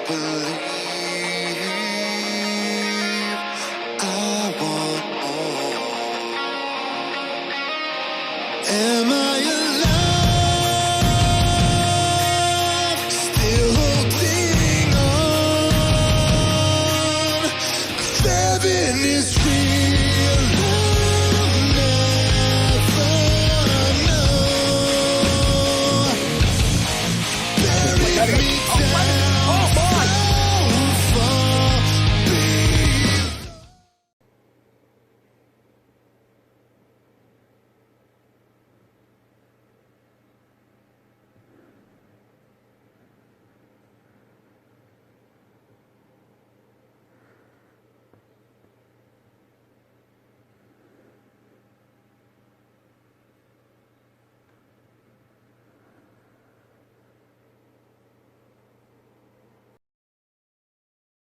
believe. I want more. Am I alive? Still holding on. 'Cause heaven is real. I'll never know. Bury me down so far below.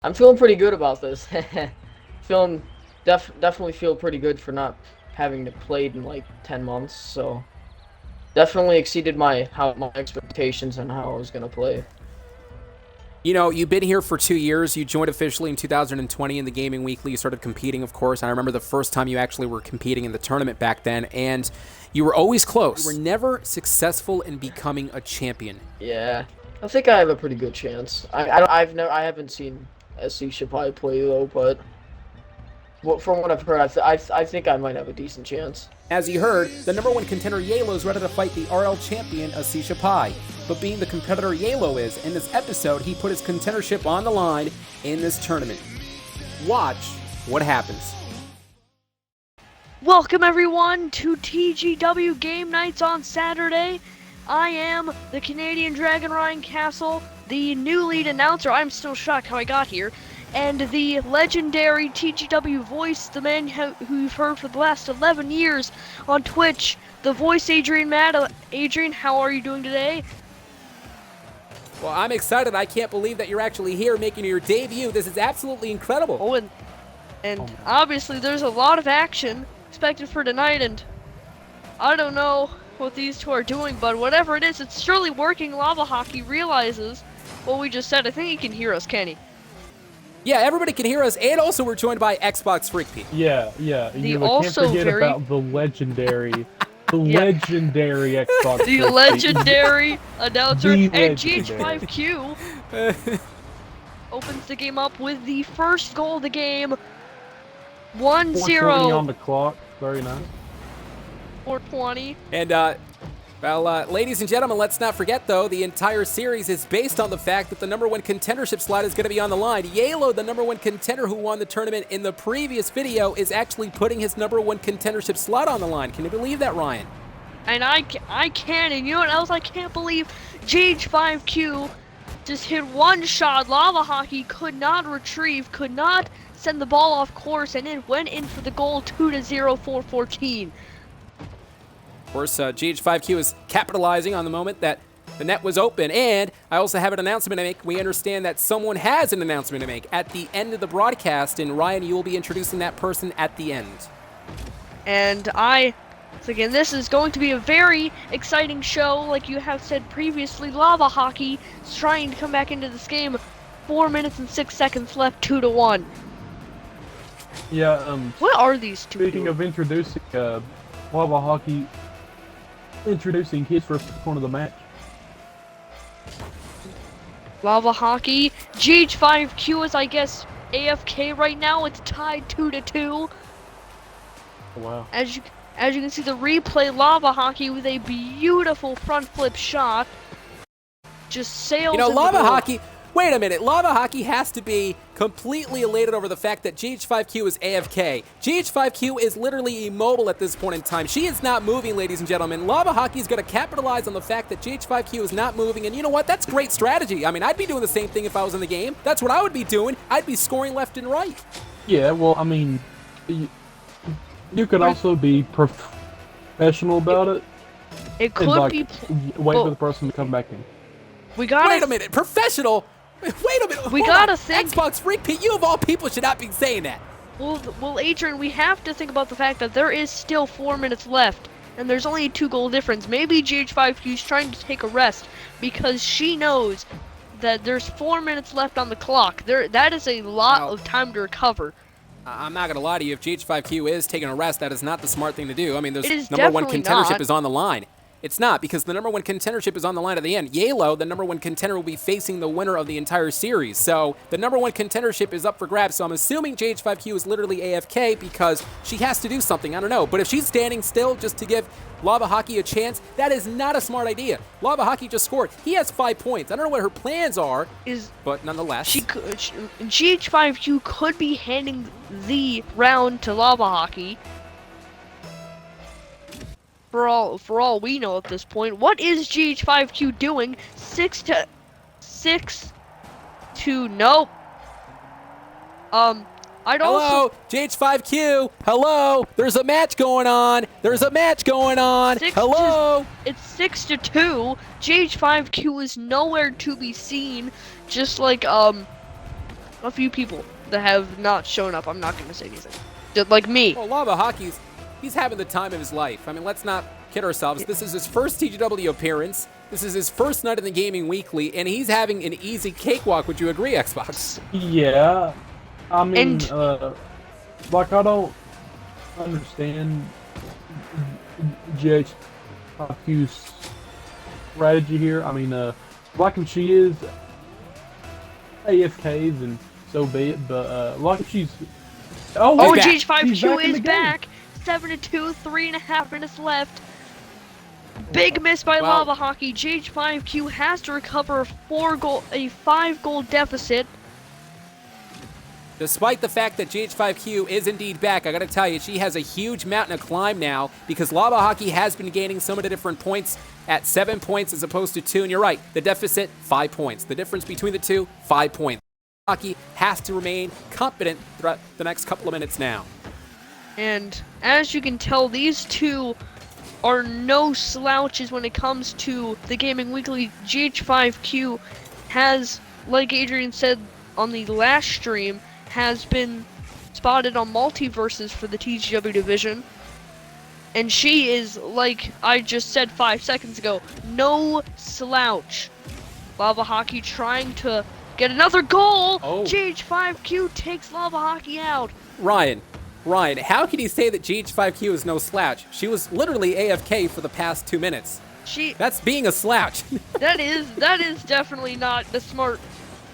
I'm feeling pretty good about this. Definitely feel pretty good for not having to played in like 10 months. So definitely exceeded my expectations on how I was gonna play. You know, you've been here for 2 years. You joined officially in 2020 in the Gaming Weekly. You started competing, of course. I remember the first time you actually were competing in the tournament back then, and you were always close. You were never successful in becoming a champion. Yeah, I think I have a pretty good chance. I haven't seen aseeshapai play though, but from what I've heard, I think I might have a decent chance. As you heard, the #1 contender Yaeloe is ready to fight the RL champion aseeshapai. But being the competitor Yaeloe is, in this episode, he put his contendership on the line in this tournament. Watch what happens. Welcome everyone to TGW Game Nights on Saturday. I am the Canadian Dragon Ryan Castle, the new lead announcer. I'm still shocked how I got here. And the legendary TGW voice, the man who you've heard for the last 11 years on Twitch, the voice Adrian Matt. Adrian, how are you doing today? Well, I'm excited. I can't believe that you're actually here making your debut. This is absolutely incredible. Oh, and obviously there's a lot of action expected for tonight, and I don't know what these two are doing, but whatever it is, it's surely working. Lava Hockey realizes what we just said. I think he can hear us, can he? Yeah, everybody can hear us, and also we're joined by XboxFreakPete. Yeah. You can't forget about the legendary, legendary Xbox. The legendary announcer, and GH5Q opens the game up with the first goal of the game. 1-0. 4:20 on the clock. Very nice. 4:20. And, ladies and gentlemen, let's not forget, though, the entire series is based on the fact that the #1 contendership slot is going to be on the line. Yaeloe, the #1 contender who won the tournament in the previous video, is actually putting his #1 contendership slot on the line. Can you believe that, Ryan? And I can, and you know what else I can't believe? GH5Q just hit one shot. Lava Hockey could not retrieve, could not send the ball off course, and it went in for the goal. 2-0, 4-14. Of course, GH5Q is capitalizing on the moment that the net was open, and I also have an announcement to make. We understand that someone has an announcement to make at the end of the broadcast, and Ryan, you will be introducing that person at the end. And so again, this is going to be a very exciting show. Like you have said previously, Lava Hockey is trying to come back into this game. 4 minutes and 6 seconds left, 2-1. Yeah, what are these two speaking doing? of introducing Lava Hockey, introducing his first point of the match. Lava Hockey, GH5Q is, I guess, AFK right now. It's tied 2-2. Wow. As you can see the replay, Lava Hockey with a beautiful front flip shot just sails. You know, in the Lava goal. Hockey. Wait a minute, Lava Hockey has to be completely elated over the fact that GH5Q is AFK. GH5Q is literally immobile at this point in time. She is not moving, ladies and gentlemen. Lava Hockey is going to capitalize on the fact that GH5Q is not moving, and you know what? That's great strategy. I mean, I'd be doing the same thing if I was in the game. That's what I would be doing. I'd be scoring left and right. Yeah, well, I mean, you could also be professional about it. It could and, be. Wait for the person to come back in. Wait a minute, professional? Wait a minute. We gotta think. XboxFreakPete, you of all people should not be saying that. Well, Adrian, we have to think about the fact that there is still 4 minutes left, and there's only a 2-goal difference. Maybe GH5Q is trying to take a rest because she knows that there's 4 minutes left on the clock. That is a lot Now- of time to recover. I'm not going to lie to you. If GH5Q is taking a rest, that is not the smart thing to do. I mean, It is there's number one definitely contendership not. is on the line. It's not, because the number one contendership is on the line at the end. Yaeloe, the number one contender, will be facing the winner of the entire series. So the number one contendership is up for grabs. So I'm assuming JH5Q is literally AFK because she has to do something. I don't know. But if she's standing still just to give Lava Hockey a chance, that is not a smart idea. Lava Hockey just scored. He has 5 points. I don't know what her plans are, but nonetheless. GH5Q could be handing the round to Lava Hockey. For all we know at this point, what is GH5Q doing? 6 to nope. I'd Hello, also JH5Q. Hello, there's a match going on. There's a match going on. Hello. It's 6 to 2. GH5Q is nowhere to be seen. Just like a few people that have not shown up. I'm not gonna say anything. Just like me. Well, Lava Hockey's, he's having the time of his life. I mean, let's not kid ourselves. This is his first TGW appearance. This is his first night in the Gaming Weekly, and he's having an easy cakewalk. Would you agree, Xbox? Yeah. I mean, And- like, I don't understand GH5Q's strategy here. I mean, like if she is AFKs, and so be it, but like if she's... Oh, back. GH5Q in is the game. back. 7 to 2, 3.5 minutes left. Big miss by Well- Lava Hockey. GH5Q has to recover a 5-goal deficit. Despite the fact that GH5Q is indeed back, I gotta tell you, she has a huge mountain to climb now because Lava Hockey has been gaining so many different points at 7 points as opposed to 2, and you're right, the deficit, 5 points. The difference between the two, 5 points. Hockey has to remain confident throughout the next couple of minutes now. And as you can tell, these two are no slouches when it comes to the Gaming Weekly. GH5Q has, like Adrian said on the last stream, has been spotted on multiverses for the TGW division. And she is, like I just said 5 seconds ago, no slouch. Lava Hockey trying to get another goal. Oh. GH5Q takes Lava Hockey out. Ryan, how can you say that GH5Q is no slouch? She was literally AFK for the past 2 minutes. That's being a slouch. That is definitely not the smart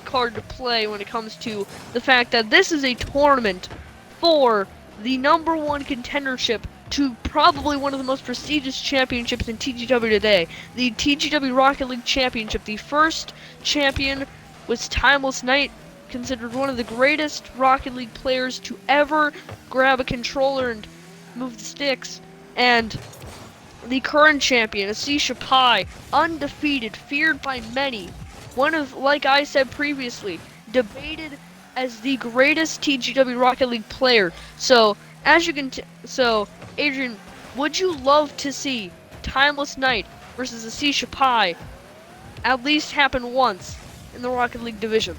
card to play when it comes to the fact that this is a tournament for the number one contendership to probably one of the most prestigious championships in TGW today. The TGW Rocket League Championship. The first champion was Timeless Knight, considered one of the greatest Rocket League players to ever grab a controller and move the sticks. And the current champion, aseeshapai, undefeated, feared by many. One of, like I said previously, debated as the greatest TGW Rocket League player. So, as you can so, Adrian, would you love to see Timeless Knight versus aseeshapai at least happen once in the Rocket League division?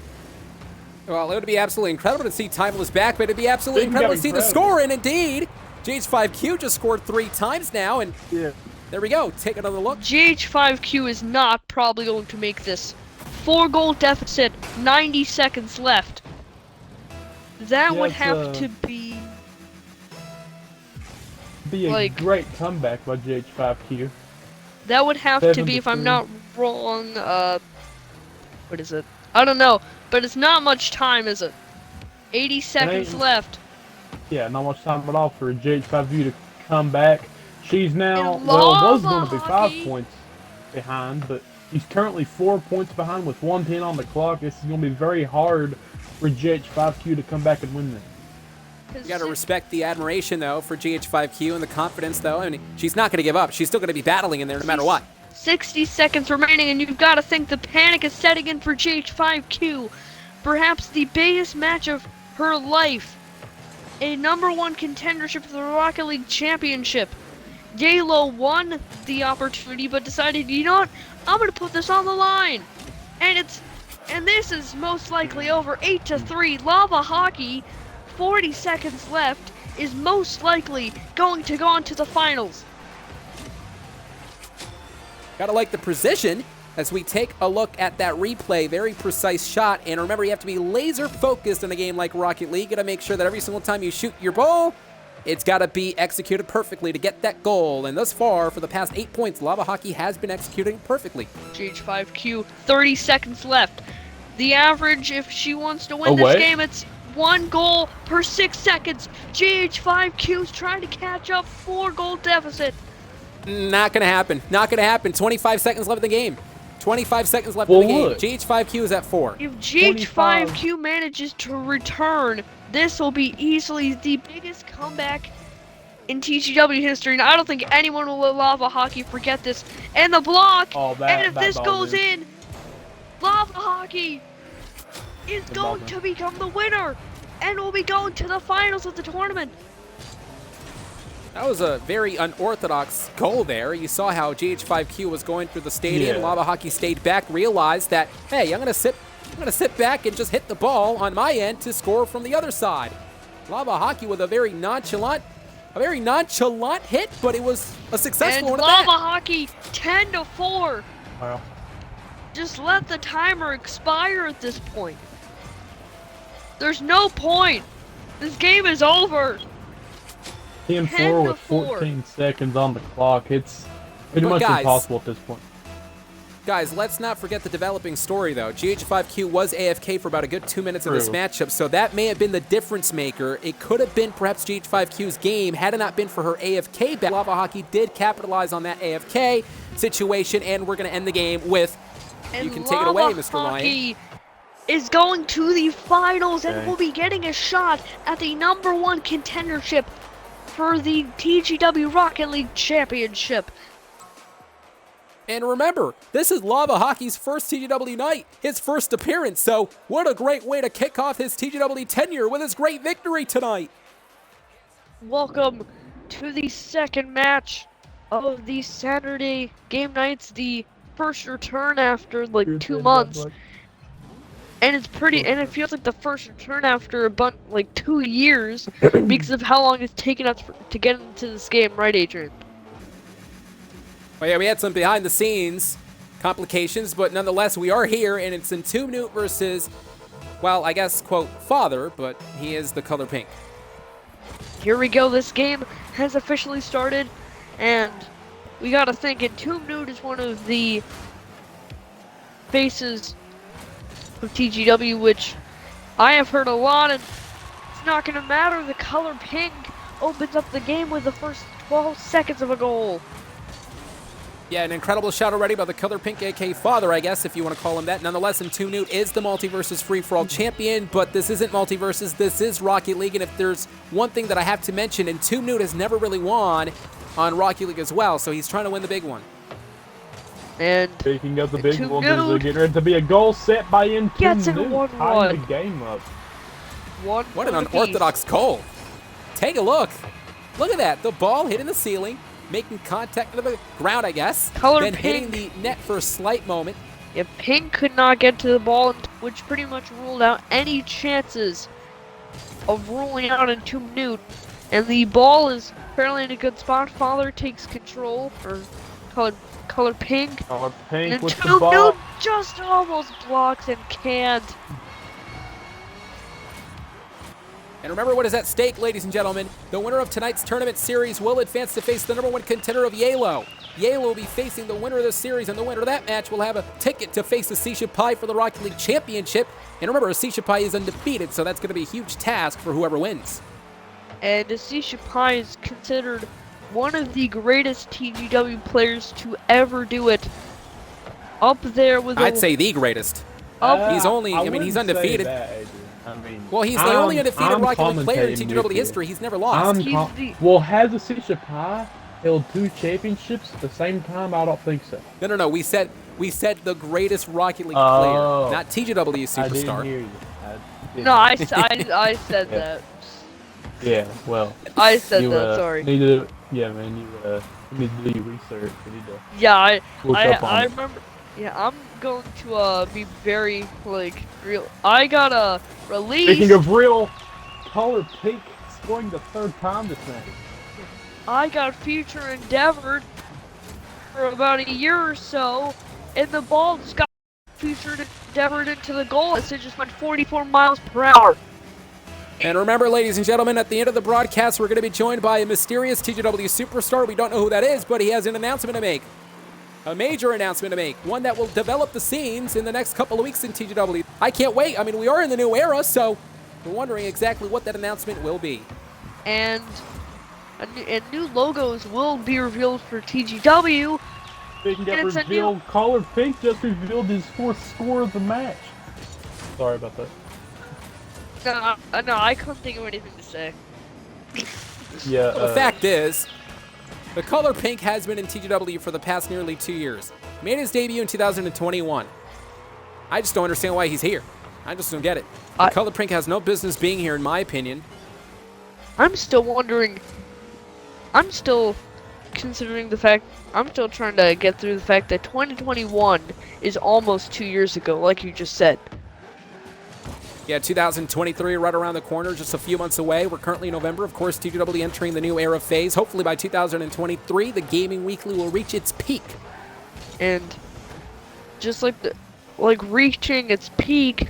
Well, it would be absolutely incredible to see Timeless back, but it'd be absolutely Big incredible to see the incredible. score, and indeed, GH5Q just scored 3 times now, and Yeah. there we go. Take another look. GH5Q is not probably going to make this. 4-goal deficit, 90 seconds left. That Yeah, would it's, have to be... Be a Like- great comeback by GH5Q. That would have to 7 be, to if I'm 3. not wrong, what is it? I don't know, but it's not much time, is it? 80 seconds ain't- left. Yeah, not much time at all for GH5Q to come back. She's now, And well, was Lava going to be 5 Hockey. points behind, but she's currently 4 points behind with 1:10 on the clock. This is going to be very hard for GH5Q to come back and win this. You gotta respect the admiration, though, for GH5Q and the confidence, though. I mean, she's not gonna give up. She's still gonna be battling in there no matter what. 60 seconds remaining, and you've got to think the panic is setting in for GH5Q. Perhaps the biggest match of her life. A number one contendership for the Rocket League Championship. Yaeloe won the opportunity, but decided, you know what? I'm gonna put this on the line. And this is most likely over. 8 to 3. Lava Hockey, 40 seconds left, is most likely going to go on to the finals. Gotta like the precision. as we take a look at that replay. Very precise shot. And remember, you have to be laser focused in a game like Rocket League. You got to make sure that every single time you shoot your ball, it's got to be executed perfectly to get that goal. And thus far, for the past 8 points, Lava Hockey has been executing perfectly. GH5Q, 30 seconds left. The average, if she wants to win this game, it's 1 goal per 6 seconds. GH5Q's trying to catch up, 4-goal deficit. Not going to happen. Not going to happen. 25 seconds left in the game. 25 seconds left in the game. GH5Q is at 4. If GH5Q manages to return, this will be easily the biggest comeback in TGW history. And I don't think anyone will let Lava Hockey forget this. And the block, and if this goes in, Lava Hockey is going to become the winner. And will be going to the finals of the tournament. That was a very unorthodox goal there. You saw how GH5Q was going through the stadium. Lava Hockey stayed back, realized that, hey, I'm gonna sit back and just hit the ball on my end to score from the other side. Lava Hockey with a very nonchalant hit, but it was a successful one. And Lava Hockey 10-4. Wow. Just let the timer expire at this point. There's no point. This game is over. 10-4 with 14 seconds on the clock. It's pretty much impossible at this point. Guys, let's not forget the developing story, though. GH5Q was AFK for about a good 2 minutes in this matchup, so that may have been the difference maker. It could have been perhaps GH5Q's game had it not been for her AFK back. Lava Hockey did capitalize on that AFK situation, and we're going to end the game with... you can take it away, Mr. Ryan. Is going to the finals and will be getting a shot at the #1 contendership for the TGW Rocket League Championship. And remember, this is Lava Hockey's first TGW night, his first appearance, so what a great way to kick off his TGW tenure with his great victory tonight. Welcome to the second match of the Saturday game nights, the first return after like 2 months. And it's pretty, and it feels like the first return after like 2 years because of how long it's taken us to get into this game, right, Adrian? Well, yeah, we had some behind the scenes complications, but nonetheless, we are here, and it's in 2 Minute versus, well, I guess, quote, father, but he is the color pink. Here we go. This game has officially started, and we gotta think, and 2 Minute is one of the faces of TGW, which I have heard a lot, and it's not going to matter. The color pink opens up the game with the first 12 seconds of a goal. Yeah, an incredible shot already by the color pink, aka father, I guess, if you want to call him that. Nonetheless, and 2 Minute is the Multiversus Free-For-All champion, but this isn't Multiversus, this is Rocket League, and if there's one thing that I have to mention, and 2 Minute has never really won on Rocket League as well, so he's trying to win the big one. And speaking of the big one, there's getting ready to be a goal set by in 2 Minute, tying the game up. What an unorthodox goal. Take a look. Look at that. The ball hitting the ceiling, making contact with the ground, I guess. Color then pink. hitting the net for a slight moment. If pink could not get to the ball, which pretty much ruled out any chances of ruling out in 2 Minute. And the ball is fairly in a good spot. Father takes control, or color pink. Color pink and with 2 the ball. Minute just almost blocks and can't. And remember what is at stake, ladies and gentlemen. The winner of tonight's tournament series will advance to face the #1 contender of Yaeloe. Yaeloe will be facing the winner of this series, and the winner of that match will have a ticket to face aseeshapai for the Rocket League Championship. And remember, aseeshapai is undefeated, so that's going to be a huge task for whoever wins. And aseeshapai is considered one of the greatest TGW players to ever do it. Up there with I'd say the greatest. He's only, I mean, he's undefeated. Well, he's the only undefeated Rocket League player in TGW history. He's never lost. Well, has aseeshapai held 2 championships at the same time? I don't think so. No. We said the greatest Rocket League player, not TGW superstar. I didn't hear you. No, I said that. Yeah, well. I said that, sorry. Yeah, man, you need to do your research. You need to yeah, look up on I it. remember. Yeah, I'm going to be very, like, real. I got a release. Speaking of real, color pink scoring the 3rd time this night. I got Future Endeavored for about a year or so, and the ball just got featured and endeavored into the goal as it just went 44 miles per hour. And remember, ladies and gentlemen, at the end of the broadcast, we're going to be joined by a mysterious TGW superstar. We don't know who that is, but he has an announcement to make. A major announcement to make. One that will develop the scenes in the next couple of weeks in TGW. I can't wait. I mean, we are in the new era, so we're wondering exactly what that announcement will be. And new logos will be revealed for TGW. Speaking And of it's a reveal, Caller Pink just revealed his 4th score of the match. Sorry about that. No, I couldn't think of anything to say. Yeah. The fact is, the color pink has been in TGW for the past nearly 2 years. Made his debut in 2021. I just don't understand why he's here. I just don't get it. The color pink has no business being here, in my opinion. I'm still wondering. I'm still considering the fact. I'm still trying to get through the fact that 2021 is almost 2 years ago, like you just said. Yeah, 2023 right around the corner, just a few months away. We're currently in November. Of course, TGW entering the new era phase. Hopefully by 2023, the Gaming Weekly will reach its peak. And just like reaching its peak,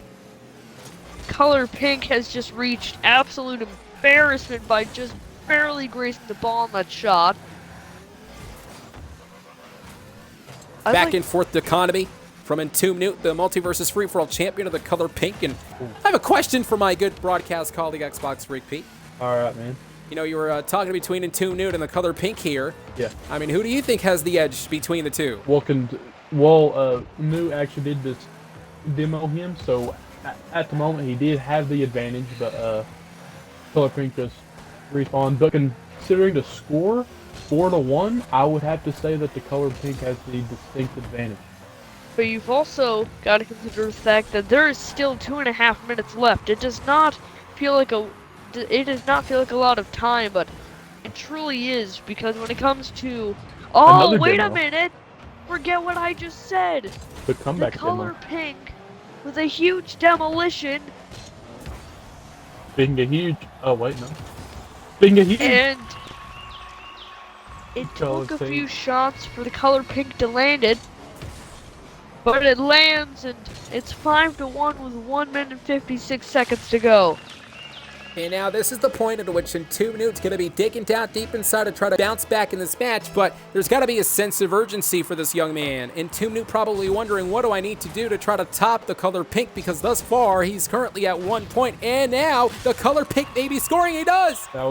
Color Pink has just reached absolute embarrassment by just barely gracing the ball on that shot. Back and forth economy from Entomb Newt, the multi-versus free-for-all champion of the color pink. And I have a question for my good broadcast colleague, XboxFreakPete. All right, man. You know, you were talking between Entomb Newt and the color pink here. Yeah. I mean, who do you think has the edge between the two? New actually did this demo him, so at the moment he did have the advantage, but Color Pink just respawned. But considering the score, 4-1, I would have to say that the Color Pink has the distinct advantage. But you've also got to consider the fact that there is still 2.5 minutes left. It does not feel like a lot of time, but it truly is, because when it comes to Another wait demo. a minute, forget what I just said. The comeback The Color demo. Pink with a huge demolition, Being a huge. Oh wait, no. Being a huge. and it Color took a Pink. few shots for the Color Pink to land it. But it lands, and it's 5-1 with 1 minute and 56 seconds to go. And now this is the point at which Entomb Newt's going to be digging down deep inside to try to bounce back in this match, but there's got to be a sense of urgency for this young man. Entomb Newt probably wondering, what do I need to do to try to top the color pink, because thus far he's currently at 1 point, and now the color pink may be scoring. He does! That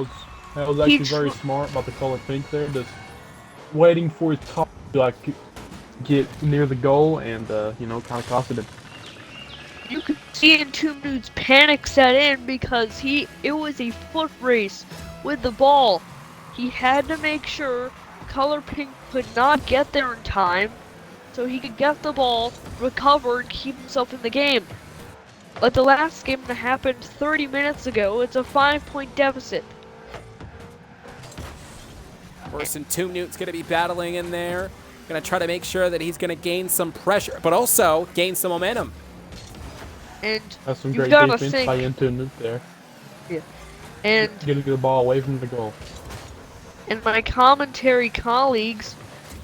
was actually very smart about the Color Pink there, just waiting for his top to get near the goal and kind of costed him. You could see Entomb Newt's panic set in because it was a foot race with the ball. He had to make sure Color Pink could not get there in time so he could get the ball, recover, and keep himself in the game. Like the last game that happened 30 minutes ago, it's a 5-point deficit. Of course, Entomb Newt's going to be battling in there, going to try to make sure that he's going to gain some pressure, but also gain some momentum. And That's some you've great gotta defense think, by Entomb there. and Getting the ball away from the goal. my commentary colleagues,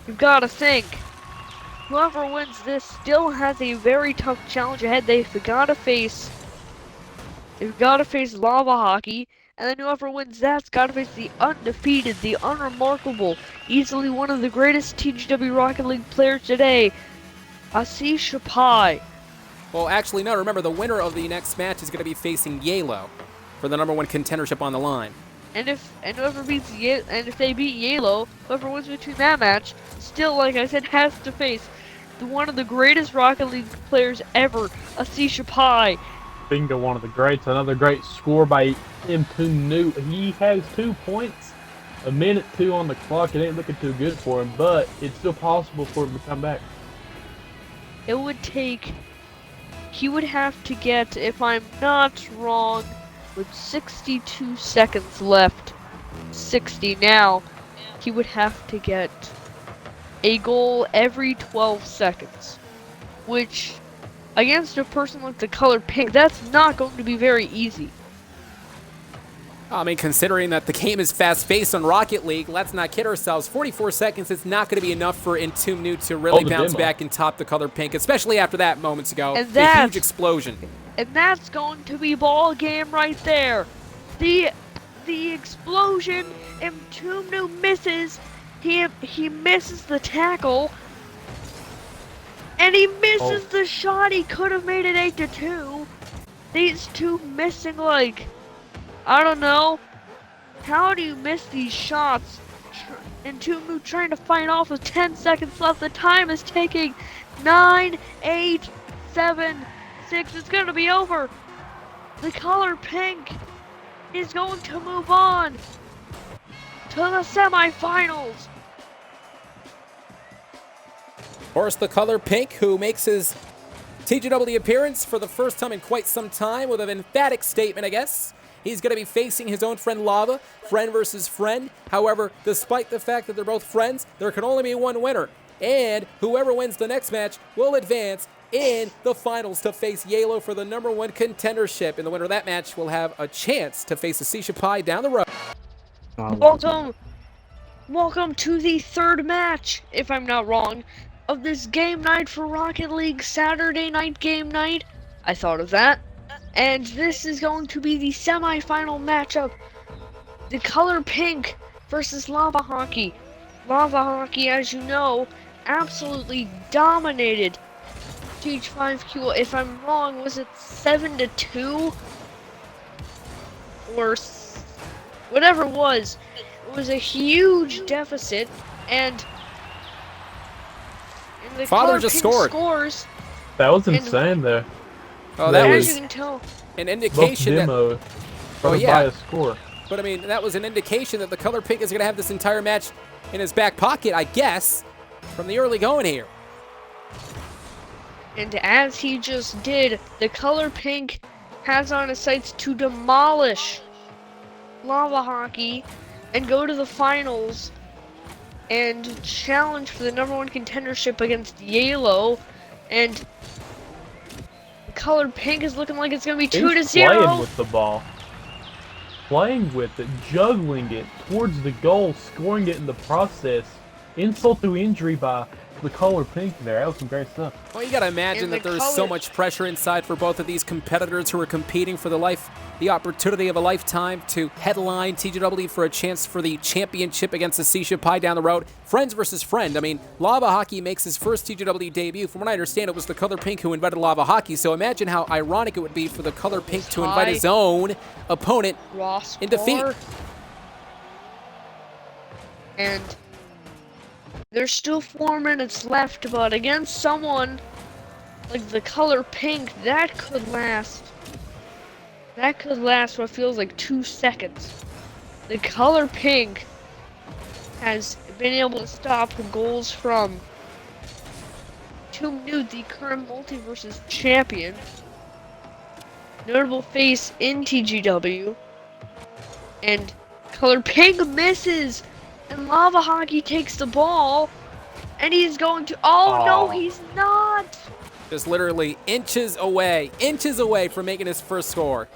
you've got to think, whoever wins this still has a very tough challenge ahead. They've got to face Lava Hockey, and then whoever wins that's got to face the undefeated, the unremarkable, easily one of the greatest TGW Rocket League players today, aseeshapai. Well, actually, no. Remember, the winner of the next match is going to be facing Yaeloe for the #1 contendership on the line. And if they beat Yaeloe, whoever wins between that match, still, like I said, has to face one of the greatest Rocket League players ever, aseeshapai. Bingo, one of the greats. Another great score by Entomb Newt. He has 2 points. 1:02 on the clock. It ain't looking too good for him, but it's still possible for him to come back. It would take. He would have to get, if I'm not wrong, with 62 seconds left, 60 now, he would have to get a goal every 12 seconds. Which, against a person like the Color Pink, that's not going to be very easy. I mean, considering that the game is fast-paced on Rocket League, let's not kid ourselves. 44 seconds is not going to be enough for Intumnu to really bounce back and top the color pink, especially after that moments ago. And The huge explosion. And that's going to be ball game right there. The explosion, Intumnu misses. He misses the tackle. And he misses the shot. He could have made it 8-2. These two missing, like, I don't know. How do you miss these shots? Intumnu trying to fight off with 10 seconds left. The time is ticking. 9, 8, 7, 6. It's going to be over. The color pink is going to move on to the semifinals. Of course, the color pink, who makes his TGW appearance for the first time in quite some time with an emphatic statement, I guess. He's going to be facing his own friend Lava, friend versus friend. However, despite the fact that they're both friends, there can only be one winner. And whoever wins the next match will advance in the finals to face Yaeloe for the #1 contendership. And the winner of that match will have a chance to face aseeshapai down the road. Welcome to the third match, if I'm not wrong, of this game night for Rocket League, Saturday night game night. I thought of that. And this is going to be the semi-final matchup. The color pink versus Lava Hockey. Lava Hockey, as you know, absolutely dominated TH5Q. If I'm wrong, was it 7-2? Or whatever it was. It was a huge deficit, and the Father color just pink scored. Scores. That was insane there. Oh, that As was you can tell, an Both indication that... demo Oh, yeah. by a score. But, I mean, that was an indication that the color pink is going to have this entire match in his back pocket, I guess, from the early going here. and as he just did, the color pink has on his sights to demolish Lava Hockey and go to the finals and challenge for the #1 contendership against Yaeloe. And the color pink is looking like it's going to be He's 2-0. playing with the ball. Playing with it, juggling it towards the goal, scoring it in the process. Insult to injury by the color pink there. That was some great stuff. Well, you got to imagine And that the there's so color- much pressure inside for both of these competitors who are competing for the opportunity of a lifetime to headline TGW for a chance for the championship against aseeshapai down the road. Friends versus friend. I mean, Lava Hockey makes his first TGW debut. From what I understand, it was the color pink who invited Lava Hockey. So imagine how ironic it would be for the color pink to invite his own opponent Ross in defeat. Barr. And there's still 4 minutes left, but against someone like the color pink, that could last what feels like 2 seconds. The color pink has been able to stop goals from Intumnu, the current multiversus champion, notable face in TGW, and color pink misses, and Lava Hockey takes the ball, and he's going to, no, he's not! Just literally inches away from making his first score.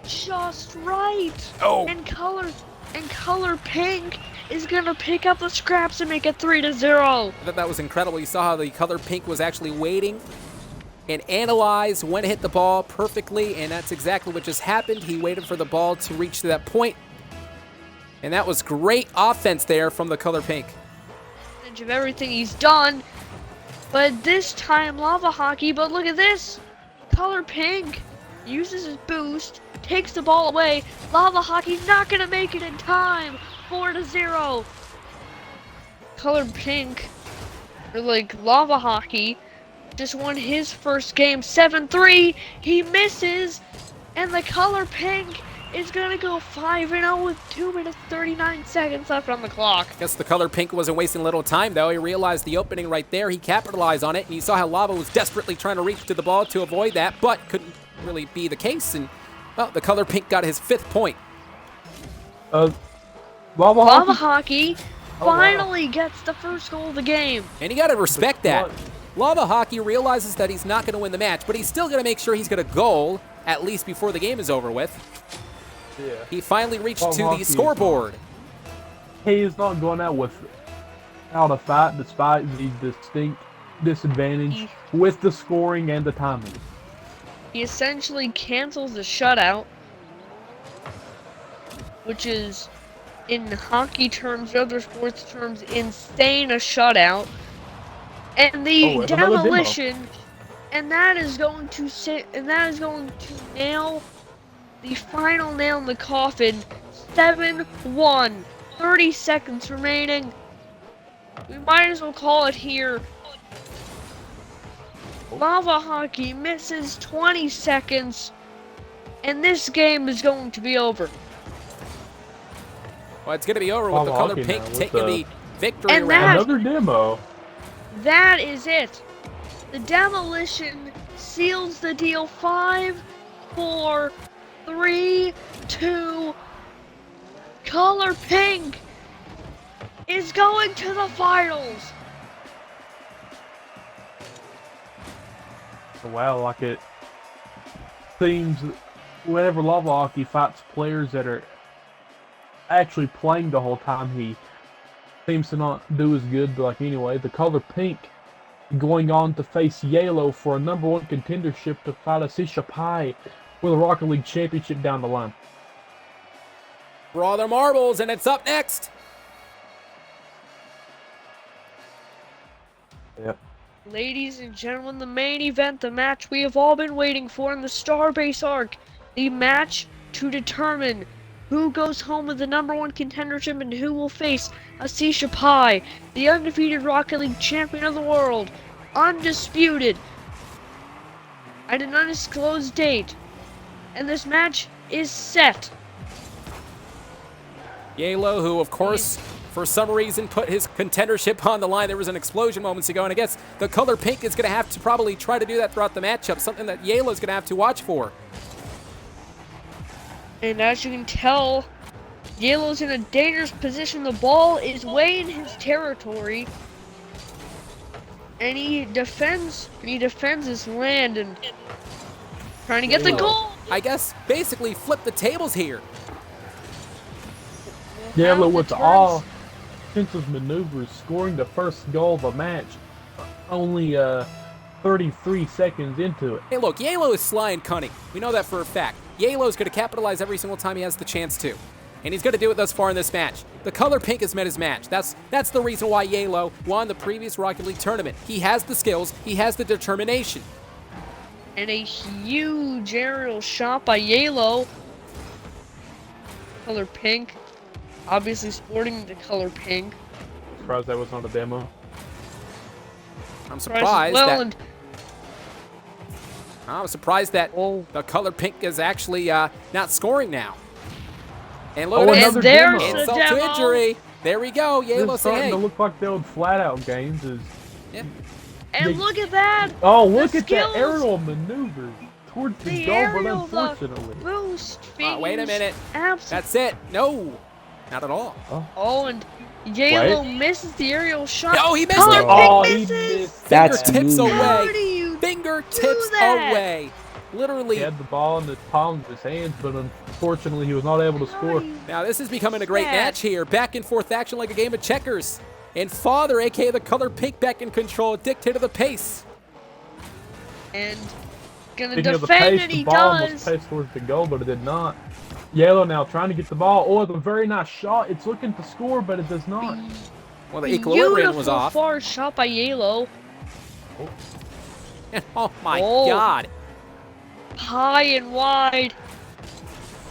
Just right! Oh. And color pink is gonna pick up the scraps and make it 3-0. I thought that was incredible. You saw how the color pink was actually waiting and analyzed when to hit the ball perfectly, and that's exactly what just happened. He waited for the ball to reach to that point, and that was great offense there from the color pink. Of everything he's done, but this time Lava Hockey, but look at this! Color pink uses his boost, takes the ball away. Lava Hockey not gonna make it in time. 4-0. Color pink, or like Lava Hockey, just won his first game 7-3. He misses, and the color pink is gonna go 5-0 with 2 minutes 39 seconds left on the clock. Guess the color pink wasn't wasting a little time, though. He realized the opening right there. He capitalized on it, and you saw how Lava was desperately trying to reach to the ball to avoid that, but couldn't really be the case. And well, the color pink got his 5th point. Lava Hockey finally gets the first goal of the game. And you got to respect that. Lava Hockey realizes that he's not going to win the match, but he's still going to make sure he's going to goal at least before the game is over with. Yeah. He finally reached Lava to Hockey the is scoreboard. He is not going out without a fight despite the distinct disadvantage with the scoring and the timing. He essentially cancels the shutout, which is, in hockey terms, other sports terms, insane a shutout. And the Oh, and another demo. demolition, and that is going to nail the final nail in the coffin. 7-1, 30 seconds remaining. We might as well call it here. Lava Hockey misses 20 seconds, and this game is going to be over. Well, it's going to be over with Lava the color Hockey pink now with taking the victory And round. Another demo. That is it. The demolition seals the deal. 5, 4, 3, 2. Color pink is going to the finals. Wow, like it seems whenever Lava Hockey fights players that are actually playing the whole time, he seems to not do as good. But like anyway, the color pink going on to face Yaeloe for a #1 contendership to fight aseeshapai for the Rocket League Championship down the line. Draw their marbles, and it's up next. Yep. Ladies and gentlemen, the main event, the match we have all been waiting for in the Starbase arc, the match to determine who goes home with the #1 contendership and who will face aseeshapai, the undefeated Rocket League champion of the world, undisputed, at an undisclosed date. And this match is set. Yaeloe, who, of course, for some reason put his contendership on the line. There was an explosion moments ago, and I guess the color pink is going to have to probably try to do that throughout the matchup, something that Yaeloe is going to have to watch for. And as you can tell, Yaeloe's in a dangerous position. The ball is way in his territory. And he defends his land and trying to get the Yaeloe, goal. I guess, basically flip the tables here. Yaeloe with all offensive maneuvers, scoring the first goal of the match, only 33 seconds into it. Hey, look, Yaeloe is sly and cunning. We know that for a fact. Yaeloe is going to capitalize every single time he has the chance to. And he's going to do it thus far in this match. The color pink has met his match. That's the reason why Yaeloe won the previous Rocket League tournament. He has the skills. He has the determination. And a huge aerial shot by Yaeloe. Color pink. Obviously sporting the color pink. Surprised that was not a demo. I'm surprised well, that... and I'm surprised that oh, the color pink is actually not scoring now. And Oh, look at another this. there's demo. the Insult to demo. injury. There we go. This Yaeloe is say, starting hey. to look like the old flat-out games. Yeah. And They- look at that. Oh, look The at skills. that aerial maneuver towards the The goal, but aerial, the unfortunately. boost. Wait a minute. Absolutely. That's it. No. Not at all. Oh, and Yaeloe misses the aerial shot. No, he missed Color it. Oh, pink he misses. missed. That's Fingertips mean. How away. do you Fingertips do that? away. Literally. He had the ball in the palms of his hands, but unfortunately he was not able to score. Now this is becoming a great Yeah. match here. Back and forth action like a game of checkers. And Father, aka the color pink, back in control, dictator the pace. And gonna Speaking of the defend, pace, and the he ball does. was paced towards the goal, but it did not. Yaeloe now trying to get the ball. Oh, it's a very nice shot. It's looking to score, but it does not. Well, the equilibrium was Beautiful off. far shot by Yaeloe. Oh my Oh. God. High and wide.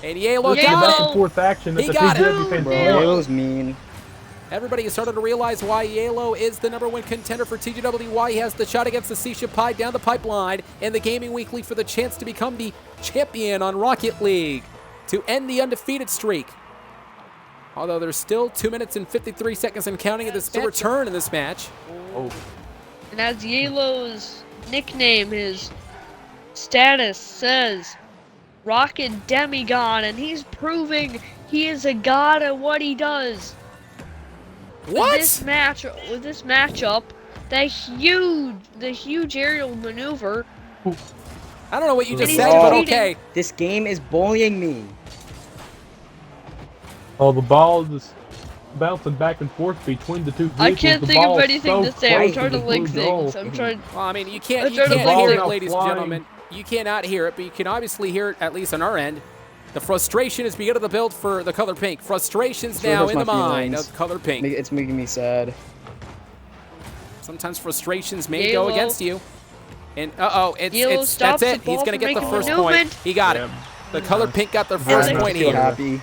And Yaeloe This is got back it. and forth action that He the got it. TGW fans Bro, Yeah. it was mean. Everybody has started to realize why Yaeloe is the #1 contender for TGW, why he has the shot against the aseeshapai down the pipeline and the Gaming Weekly for the chance to become the champion on Rocket League to end the undefeated streak. Although there's still 2 minutes and 53 seconds and counting of this to return in this match. Oh, And as Yaeloe's nickname, his status says, Rocket Demigod, and he's proving he is a god at what he does. What? With this matchup, the huge aerial maneuver. I don't know what you just And said, he's but cheating. okay. This game is bullying me. Oh, the ball is just bouncing back and forth between the two vehicles. I can't The think of ball's anything so to say. I'm close trying to the link blue goal. things. I'm trying. Well, I mean, you I'm can't trying to hear link it, things. ladies and Flying. gentlemen. You cannot hear it, but you can obviously hear it, at least on our end. The frustration is beginning to build for the color pink. Frustrations It really now hurts in the my mind feelings. of color pink. It's making me sad. Sometimes frustrations may go Yaeloe. against you. And uh-oh, Yaeloe that's stops it. the He's ball gonna from get the making first movement. point. He got it. The color pink got their first they- point I feel here. happy.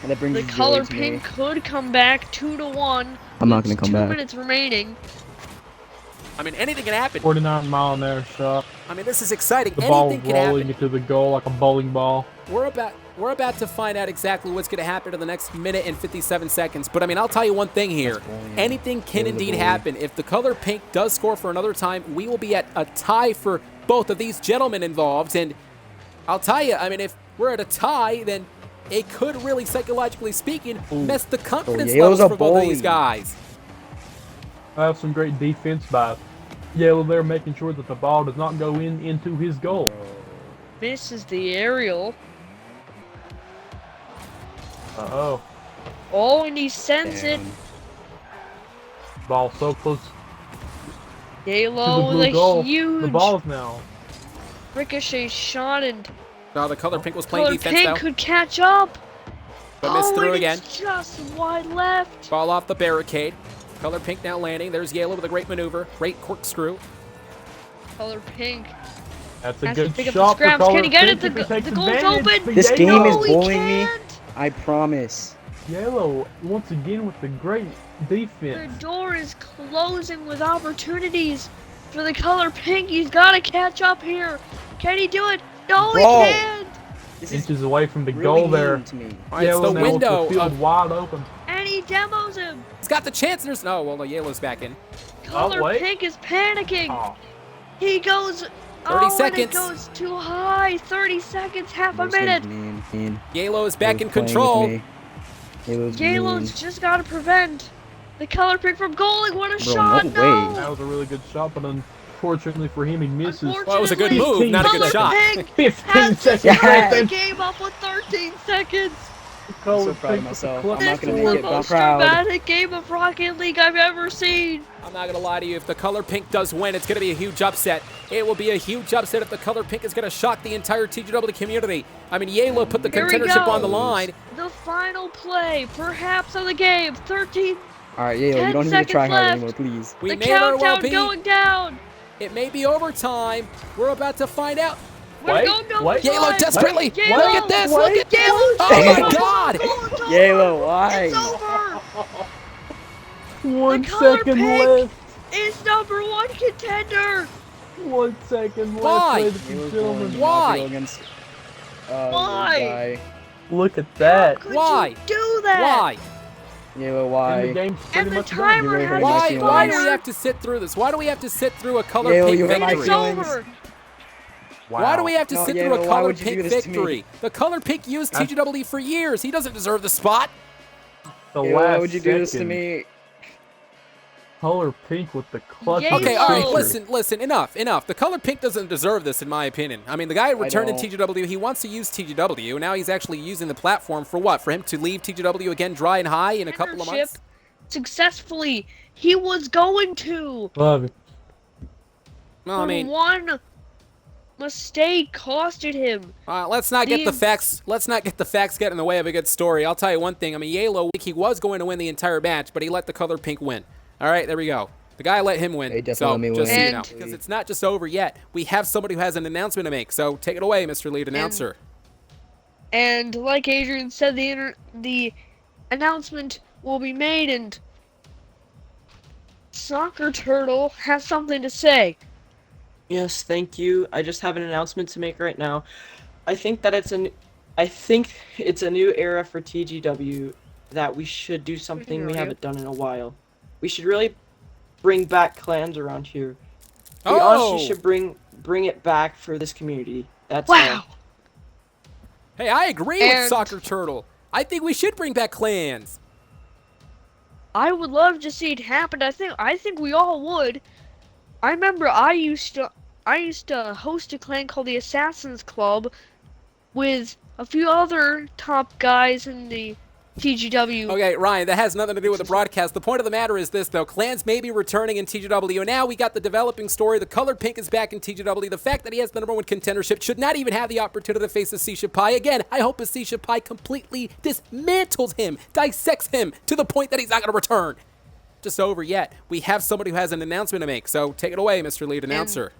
And that brings The joy color to me. pink could come back 2-1. I'm not gonna with come 2 back. minutes remaining. I mean, anything can happen. 49-mile-an-hour shot. I mean, this is exciting. The ball Anything can rolling happen. into the goal like a bowling ball. We're about to find out exactly what's going to happen in the next minute and 57 seconds. But I mean, I'll tell you one thing here. Anything can Kill the indeed goalie. happen. If the color pink does score for another time, we will be at a tie for both of these gentlemen involved. And I'll tell you, I mean, if we're at a tie, then it could really, psychologically speaking, mess the confidence Yaeloe's levels a for both of bully. these guys. I have some great defense by Yaeloe there, making sure that the ball does not go into his goal. Misses the aerial. Uh-oh. Oh, and he sends it. Damn. Ball so close to the Yaeloe blue with a goal. huge The ball's now. ricochet shot, and No, the color pink was playing color defense pink though, could catch up. but missed Oh, through and again. it's just wide left. Ball off the barricade. Color pink now landing. There's Yaeloe with a great maneuver. Great corkscrew. Color pink. That's a Has to good pick up the shot for scraps. color Can he get pink it? if he The takes goal's advantage. open. But This game Yaeloe- is he bullying me. can't. I promise. Yaeloe, once again with the great The defense. door is closing with opportunities for the color pink. He's got to catch up here. Can he do it? No, Bro. he can't. This is Inches away from the really goal mean there. to me. All right, it's Yaeloe the now with window the field of wide open. And he demos him. He's got the chance. There's no. Well, the Yaeloe's back in. Color wait. pink is panicking. Oh, He goes. 30 And seconds. it goes too high. 30 seconds, half a This game's minute. mean. Yaeloe is back in Yaeloe's playing with control. me. Yaeloe's mean. Yaeloe's just got to prevent the color pink from goaling. What a Bro, shot. no No. way. that was a really good shot, but unfortunately for him, he misses. Well, it was a good Unfortunately, move, not a good Color shot. Pink 15 has to seconds Yes. tie the left. game up with 13 seconds. I'm so proud of myself. I'm This not gonna is make the it, but I'm most proud. dramatic game of Rocket League I've ever seen. I'm not gonna lie to you. If the color pink does win, it's gonna be a huge upset. It will be a huge upset if the color pink is gonna shock the entire TGW community. I mean, Yaeloe put the Here we contendership go. on the line. The final play, perhaps, of the game. 13. Alright, Yaeloe, 10 you don't need to seconds try hard left. anymore, please. We The may very well countdown be. going down. It may be overtime. We're about to find out. We're Wait, going down wait. the Yaeloe line. desperately. Yaeloe. Look at this. Look at this. Yaeloe. Oh my God. Yaeloe, why? It's over. 1 color second pink. left. It's #1 contender. 1 second left, Why? ladies Yaeloe's and going gentlemen. to Why? go against, Why? this guy. Look at that. Could Why? you do that? Why? Yaeloe, And why? the game's pretty And the much done. timer You're has right, Why? Maxi, Why do we expired. have to sit through this? Why do we have to sit through a color Yaeloe, pink you hurt my It's victory? feelings. over. Wow. Why do we have to No, sit Yaeloe, through a why color would you do pink this to me? victory? The color pink used TGW for years. He doesn't deserve the spot. The Yaeloe, last why would you do this to second, me? Color pink with the clutch. Yaeloe. Okay, all right, Victory. listen, enough. The color pink doesn't deserve this, in my opinion. I mean, the guy returned in don't. TGW. He wants to use TGW. Now he's actually using the platform for what? For him to leave TGW again dry and high in a couple of months? Successfully. He was going to. Love it. Well, I But mean, one mistake costed him. let's not get the The- facts. Let's not get the facts get in the way of a good story. I'll tell you one thing. I mean, Yaeloe, he was going to win the entire match, but he let the color pink win. All right, there we go. The guy let him win. They definitely So let me just so win. you know, And- because it's not just over yet. We have somebody who has an announcement to make. So take it away, Mr. Lead Announcer. And like Adrian said, the announcement will be made, and Soccer Turtle has something to say. Yes, thank you. I just have an announcement to make right now. I think it's a new era for TGW that we should do something we review. haven't done in a while. We should really bring back clans around here. We Oh! honestly should bring it back for this community. That's Wow. all. Hey, I agree with And- Soccer Turtle. I think we should bring back clans. I would love to see it happen. I think we all would. I remember I used to host a clan called the Assassin's Club with a few other top guys in the TGW. Okay, Ryan, that has nothing to do with the broadcast. The point of the matter is this, though. Clans may be returning in TGW, and now we got the developing story. The colored pink is back in TGW. The fact that he has the #1 contendership should not even have the opportunity to face aseeshapai. Again, I hope aseeshapai completely dismantles him, dissects him, to the point that he's not going to return. Just over yet. We have somebody who has an announcement to make, so take it away, Mr. Lead Announcer.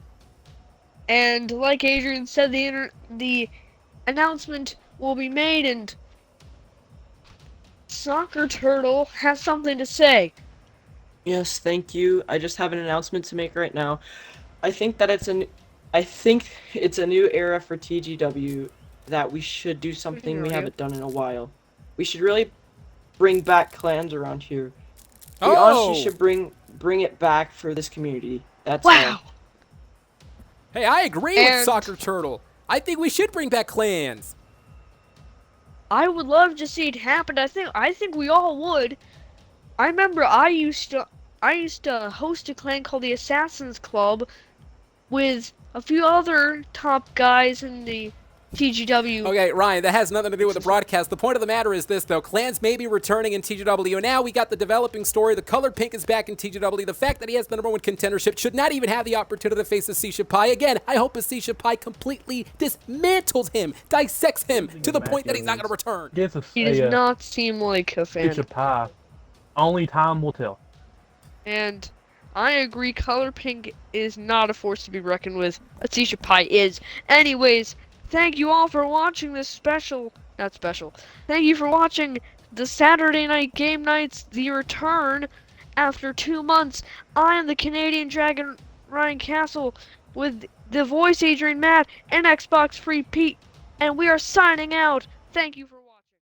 And like Adrian said, the announcement will be made, and Soccer Turtle has something to say. Yes, thank you. I just have an announcement to make right now. I think it's a new era for TGW that we should do something we haven't done in a while. We should really bring back clans around here. We honestly should bring it back for this community. That's Wow. Hey, I agree with Soccer Turtle. I think we should bring back clans. I would love to see it happen. I think we all would. I remember I used to host a clan called the Assassin's Club with a few other top guys in the TGW. Okay, Ryan, that has nothing to do with the broadcast. The point of the matter is this, though. Clans may be returning in TGW, and now we got the developing story. The colored pink is back in TGW. The fact that he has the #1 contendership should not even have the opportunity to face aseeshapai. Again, I hope aseeshapai completely dismantles him, dissects him, to the point that he's not going to return. He does not seem like a fan. Aseeshapai. Only time will tell. And I agree, color pink is not a force to be reckoned with. aseeshapai is. Anyways, thank you all for watching this Thank you for watching the Saturday Night Game Nights, the return after 2 months. I am the Canadian Dragon Ryan Castle with the voice Adrian Matt and XboxFreakPete, and we are signing out. Thank you for